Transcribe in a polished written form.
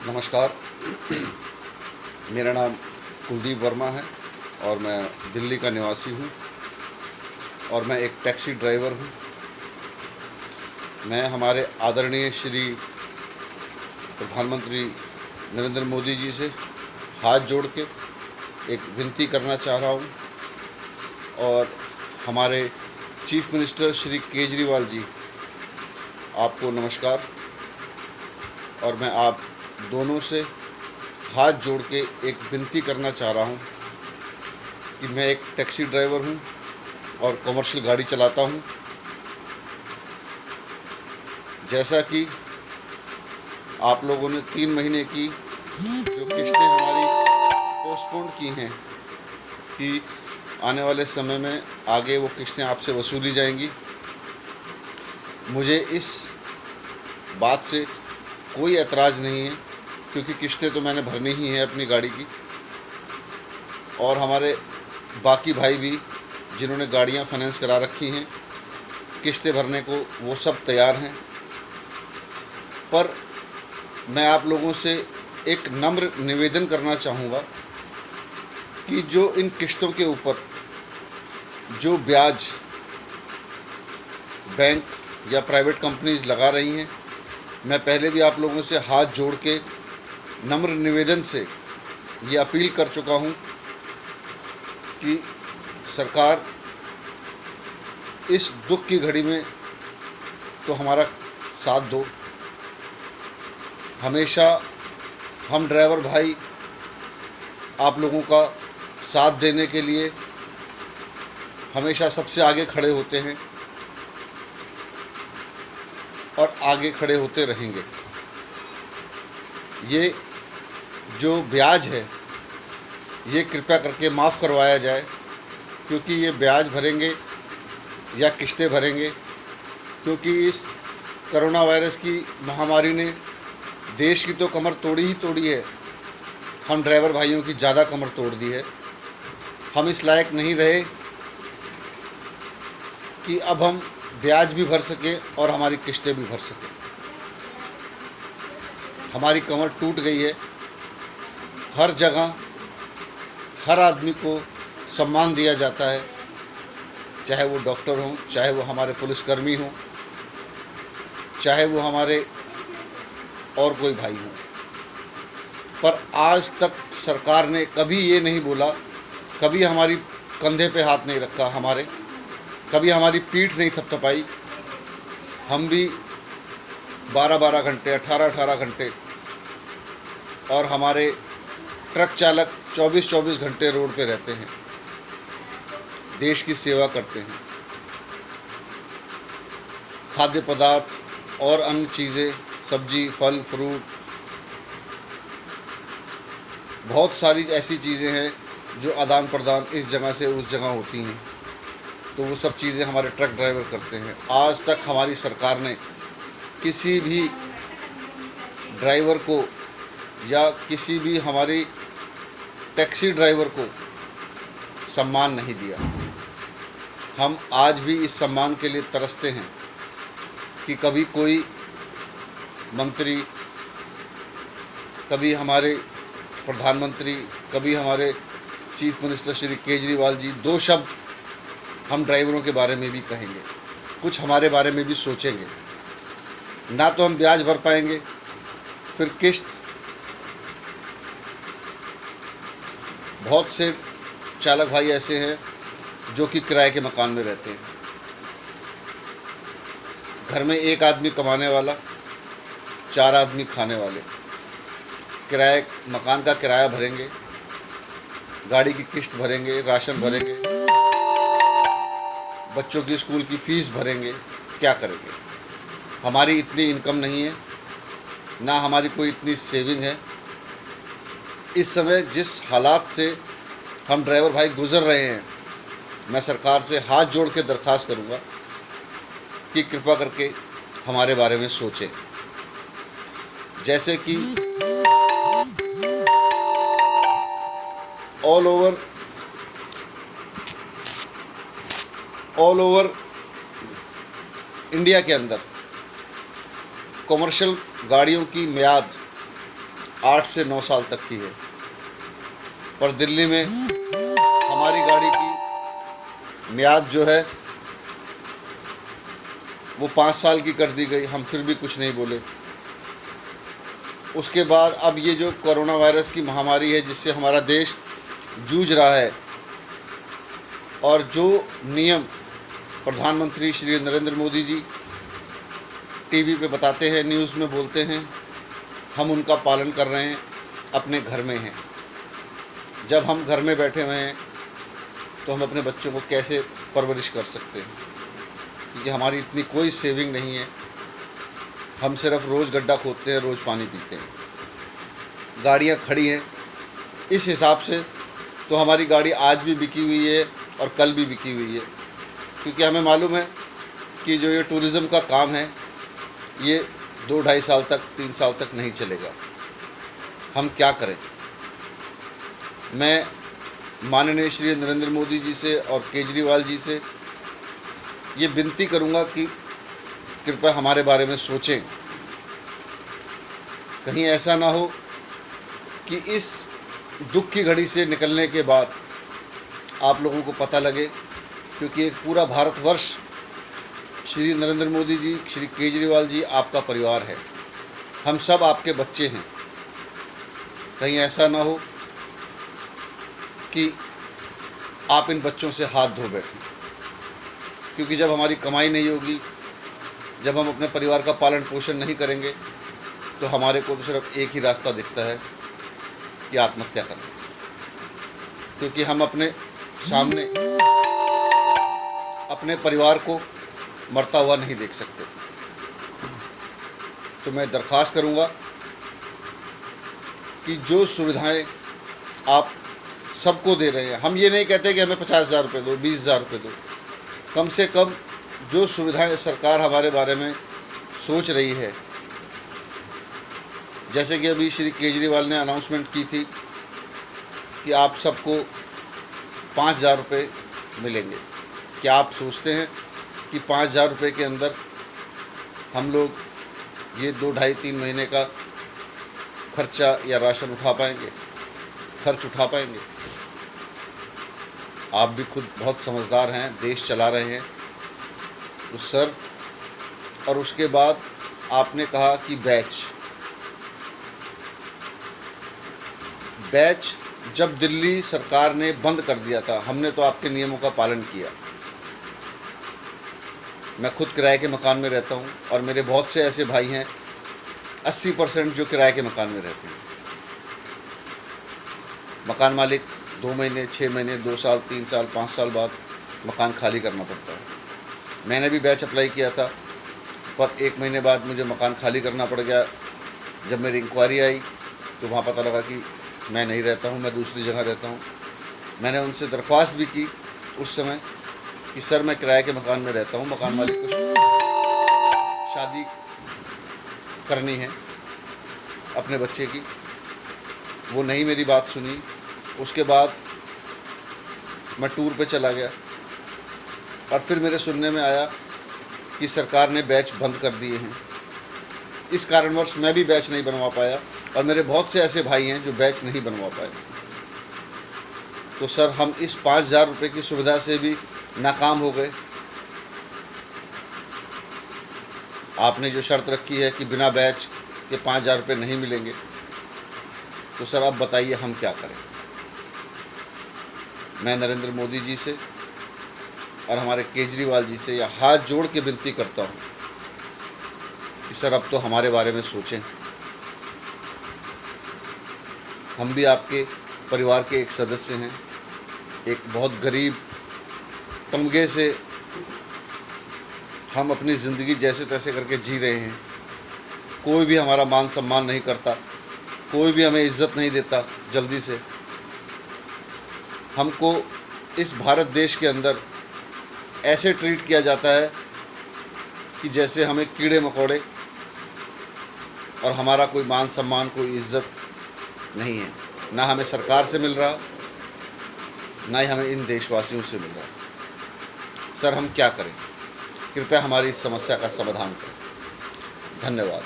नमस्कार। मेरा नाम कुलदीप वर्मा है और मैं दिल्ली का निवासी हूँ और मैं एक टैक्सी ड्राइवर हूँ। मैं हमारे आदरणीय श्री प्रधानमंत्री नरेंद्र मोदी जी से हाथ जोड़ के एक विनती करना चाह रहा हूँ और हमारे चीफ मिनिस्टर श्री केजरीवाल जी, आपको नमस्कार। और मैं आप दोनों से हाथ जोड़ के एक विनती करना चाह रहा हूँ कि मैं एक टैक्सी ड्राइवर हूँ और कमर्शियल गाड़ी चलाता हूँ। जैसा कि आप लोगों ने 3 महीने की जो किस्तें हमारी पोस्टपोन की हैं कि आने वाले समय में आगे वो किस्तें आपसे वसूली जाएंगी, मुझे इस बात से कोई एतराज़ नहीं है क्योंकि किस्तें तो मैंने भरनी ही हैं अपनी गाड़ी की। और हमारे बाकी भाई भी जिन्होंने गाड़ियां फाइनेंस करा रखी हैं, किस्तें भरने को वो सब तैयार हैं। पर मैं आप लोगों से एक नम्र निवेदन करना चाहूँगा कि जो इन किस्तों के ऊपर जो ब्याज बैंक या प्राइवेट कंपनीज लगा रही हैं, मैं पहले भी आप लोगों से हाथ जोड़ के नम्र निवेदन से ये अपील कर चुका हूँ कि सरकार इस दुख की घड़ी में तो हमारा साथ दो। हमेशा हम ड्राइवर भाई आप लोगों का साथ देने के लिए हमेशा सबसे आगे खड़े होते हैं और आगे खड़े होते रहेंगे। ये जो ब्याज है ये कृपया करके माफ़ करवाया जाए, क्योंकि ये ब्याज भरेंगे या किस्तें भरेंगे, क्योंकि इस कोरोना वायरस की महामारी ने देश की तो कमर तोड़ी ही तोड़ी है, हम ड्राइवर भाइयों की ज़्यादा कमर तोड़ दी है। हम इस लायक नहीं रहे कि अब हम ब्याज भी भर सकें और हमारी किस्तें भी भर सकें। हमारी कमर टूट गई है। हर जगह हर आदमी को सम्मान दिया जाता है, चाहे वो डॉक्टर हों, चाहे वो हमारे पुलिसकर्मी हों, चाहे वो हमारे और कोई भाई हों। पर आज तक सरकार ने कभी ये नहीं बोला, कभी हमारी कंधे पे हाथ नहीं रखा, कभी हमारी पीठ नहीं थपथपाई। हम भी 12-12 घंटे, 18-18 घंटे और हमारे ट्रक चालक 24-24 घंटे रोड पे रहते हैं, देश की सेवा करते हैं। खाद्य पदार्थ और अन्य चीज़ें, सब्जी, फल, फ्रूट, बहुत सारी ऐसी चीज़ें हैं जो आदान प्रदान इस जगह से उस जगह होती हैं, तो वो सब चीज़ें हमारे ट्रक ड्राइवर करते हैं। आज तक हमारी सरकार ने किसी भी ड्राइवर को या किसी भी हमारी टैक्सी ड्राइवर को सम्मान नहीं दिया। हम आज भी इस सम्मान के लिए तरसते हैं कि कभी कोई मंत्री, कभी हमारे प्रधानमंत्री, कभी हमारे चीफ मिनिस्टर श्री केजरीवाल जी 2 शब्द हम ड्राइवरों के बारे में भी कहेंगे, कुछ हमारे बारे में भी सोचेंगे। ना तो हम ब्याज भर पाएंगे, फिर किस्त। बहुत से चालक भाई ऐसे हैं जो कि किराए के मकान में रहते हैं। घर में 1 आदमी कमाने वाला, 4 आदमी खाने वाले। मकान का किराया भरेंगे, गाड़ी की किस्त भरेंगे, राशन भरेंगे, बच्चों की स्कूल की फ़ीस भरेंगे। क्या करेंगे? हमारी इतनी इनकम नहीं है, ना हमारी कोई इतनी सेविंग है। इस समय जिस हालात से हम ड्राइवर भाई गुज़र रहे हैं, मैं सरकार से हाथ जोड़ के दरख्वास्त करूँगा कि कृपा करके हमारे बारे में सोचें। जैसे कि ऑल ओवर इंडिया के अंदर कमर्शियल गाड़ियों की मियाद 8 से 9 साल तक की है, पर दिल्ली में हमारी गाड़ी की मियाद जो है वो 5 साल की कर दी गई। हम फिर भी कुछ नहीं बोले। उसके बाद अब ये जो कोरोना वायरस की महामारी है जिससे हमारा देश जूझ रहा है, और जो नियम प्रधानमंत्री श्री नरेंद्र मोदी जी टीवी पे बताते हैं, न्यूज़ में बोलते हैं, हम उनका पालन कर रहे हैं, अपने घर में हैं। जब हम घर में बैठे हुए हैं तो हम अपने बच्चों को कैसे परवरिश कर सकते हैं, क्योंकि हमारी इतनी कोई सेविंग नहीं है। हम सिर्फ रोज़ गड्ढा खोदते हैं, रोज़ पानी पीते हैं। गाड़ियाँ खड़ी हैं, इस हिसाब से तो हमारी गाड़ी आज भी बिकी हुई है और कल भी बिकी हुई है, क्योंकि हमें मालूम है कि जो ये टूरिज़्म का काम है ये 2-2.5 साल तक, 3 साल तक नहीं चलेगा। हम क्या करें? मैं माननीय श्री नरेंद्र मोदी जी से और केजरीवाल जी से ये विनती करूंगा कि कृपया हमारे बारे में सोचें। कहीं ऐसा ना हो कि इस दुख की घड़ी से निकलने के बाद आप लोगों को पता लगे, क्योंकि एक पूरा भारतवर्ष श्री नरेंद्र मोदी जी, श्री केजरीवाल जी आपका परिवार है। हम सब आपके बच्चे हैं। कहीं ऐसा ना हो कि आप इन बच्चों से हाथ धो बैठें, क्योंकि जब हमारी कमाई नहीं होगी, जब हम अपने परिवार का पालन पोषण नहीं करेंगे, तो हमारे को तो सिर्फ एक ही रास्ता दिखता है कि आत्महत्या करना, क्योंकि हम अपने सामने अपने परिवार को मरता हुआ नहीं देख सकते। तो मैं दरख्वास्त करूंगा कि जो सुविधाएं आप सबको दे रहे हैं, हम ये नहीं कहते कि हमें 50,000 रुपये दो, 20,000 रुपये दो, कम से कम जो सुविधाएं सरकार हमारे बारे में सोच रही है, जैसे कि अभी श्री केजरीवाल ने अनाउंसमेंट की थी कि आप सबको 5,000 रुपये मिलेंगे। क्या आप सोचते हैं कि 5,000 रुपये के अंदर हम लोग ये 2-2.5-3 महीने का खर्चा या राशन उठा पाएंगे, खर्च उठा पाएंगे? आप भी खुद बहुत समझदार हैं, देश चला रहे हैं। तो सर, और उसके बाद आपने कहा कि बैच जब दिल्ली सरकार ने बंद कर दिया था, हमने तो आपके नियमों का पालन किया। मैं खुद किराए के मकान में रहता हूं और मेरे बहुत से ऐसे भाई हैं 80% जो किराए के मकान में रहते हैं। मकान मालिक 2 महीने, 6 महीने, 2 साल, 3 साल, 5 साल बाद मकान खाली करना पड़ता है। मैंने भी बैच अप्लाई किया था, पर 1 महीने बाद मुझे मकान खाली करना पड़ गया। जब मेरी इंक्वायरी आई तो वहाँ पता लगा कि मैं नहीं रहता हूँ, मैं दूसरी जगह रहता हूँ। मैंने उनसे दरख्वास्त भी की उस समय कि सर मैं किराए के मकान में रहता हूँ, मकान मालिक को शादी करनी है अपने बच्चे की। वो नहीं मेरी बात सुनी। उसके बाद मैं टूर पे चला गया और फिर मेरे सुनने में आया कि सरकार ने बैच बंद कर दिए हैं। इस कारणवश मैं भी बैच नहीं बनवा पाया और मेरे बहुत से ऐसे भाई हैं जो बैच नहीं बनवा पाए। तो सर हम इस 5,000 रुपये की सुविधा से भी नाकाम हो गए। आपने जो शर्त रखी है कि बिना बैच के 5,000 रुपये नहीं मिलेंगे, तो सर अब बताइए हम क्या करें। मैं नरेंद्र मोदी जी से और हमारे केजरीवाल जी से यह हाथ जोड़ के विनती करता हूँ कि सर अब तो हमारे बारे में सोचें। हम भी आपके परिवार के एक सदस्य हैं, एक बहुत गरीब तमगे से हम अपनी ज़िंदगी जैसे तैसे करके जी रहे हैं। कोई भी हमारा मान सम्मान नहीं करता, कोई भी हमें इज्जत नहीं देता। जल्दी से हमको इस भारत देश के अंदर ऐसे ट्रीट किया जाता है कि जैसे हमें कीड़े मकोड़े, और हमारा कोई मान सम्मान, कोई इज्जत नहीं है। ना हमें सरकार से मिल रहा, ना ही हमें इन देशवासियों से मिल रहा। सर हम क्या करें? कृपया हमारी इस समस्या का समाधान करें। धन्यवाद।